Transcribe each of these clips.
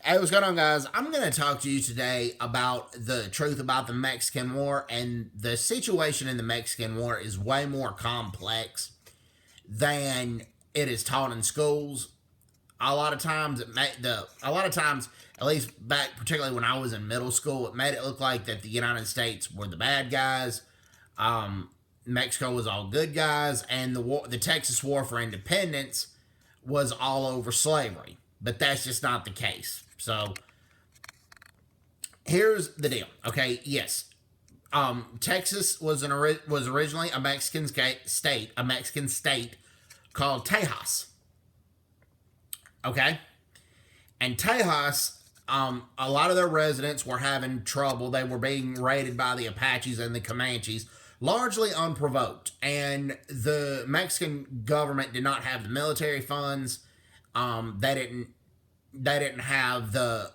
Hey, what's going on, guys? I'm going to talk to you today about the truth about the Mexican War, and the situation in the Mexican War is way more complex than it is taught in schools. A lot of times, at least back, particularly when I was in middle school, it made it look like that the United States were the bad guys, Mexico was all good guys, and the Texas War for Independence was all over slavery. But that's just not the case. So here's the deal. Okay, yes, Texas was originally a Mexican state called Tejas. Okay, and Tejas, a lot of their residents were having trouble. They were being raided by the Apaches and the Comanches, largely unprovoked. And the Mexican government did not have the military funds. They didn't have the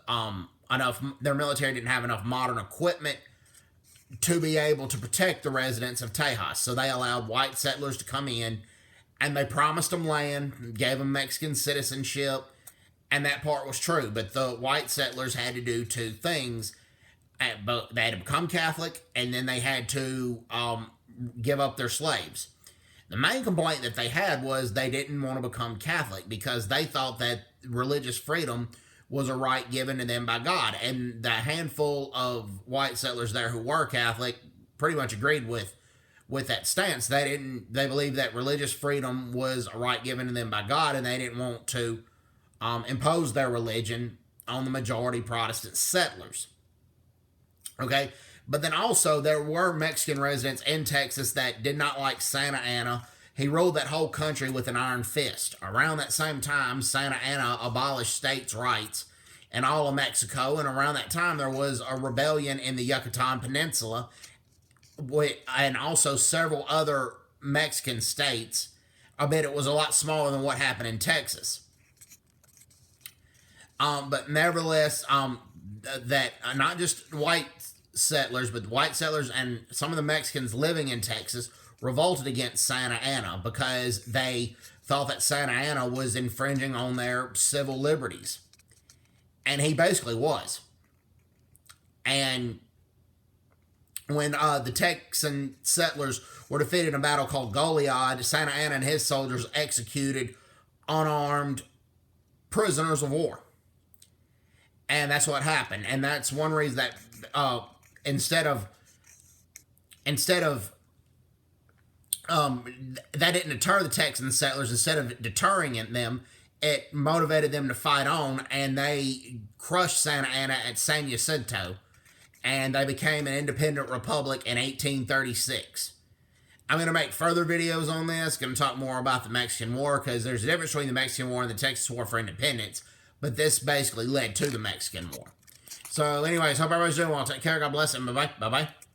enough. Their military didn't have enough modern equipment to be able to protect the residents of Tejas. So they allowed white settlers to come in, and they promised them land, gave them Mexican citizenship, and that part was true. But the white settlers had to do two things. But they had to become Catholic, and then they had to give up their slaves. The main complaint that they had was they didn't want to become Catholic because they thought that religious freedom was a right given to them by God. And the handful of white settlers there who were Catholic pretty much agreed with that stance. They believed that religious freedom was a right given to them by God, and they didn't want to impose their religion on the majority Protestant settlers. Okay? But then also, there were Mexican residents in Texas that did not like Santa Anna. He ruled that whole country with an iron fist. Around that same time, Santa Anna abolished states' rights in all of Mexico. And around that time, there was a rebellion in the Yucatan Peninsula, and also several other Mexican states. I bet it was a lot smaller than what happened in Texas. But nevertheless, that not just white settlers, but white settlers and some of the Mexicans living in Texas revolted against Santa Anna because they thought that Santa Anna was infringing on their civil liberties. And he basically was. And when the Texan settlers were defeated in a battle called Goliad, Santa Anna and his soldiers executed unarmed prisoners of war. And that's what happened. And that's one reason that instead of that didn't deter the Texan settlers. Instead of deterring them, it motivated them to fight on, and they crushed Santa Anna at San Jacinto, and they became an independent republic in 1836. I'm going to make further videos on this, going to talk more about the Mexican War, because there's a difference between the Mexican War and the Texas War for Independence, but this basically led to the Mexican War. So anyways, hope everybody's doing well. Take care. God bless, and bye-bye. Bye-bye.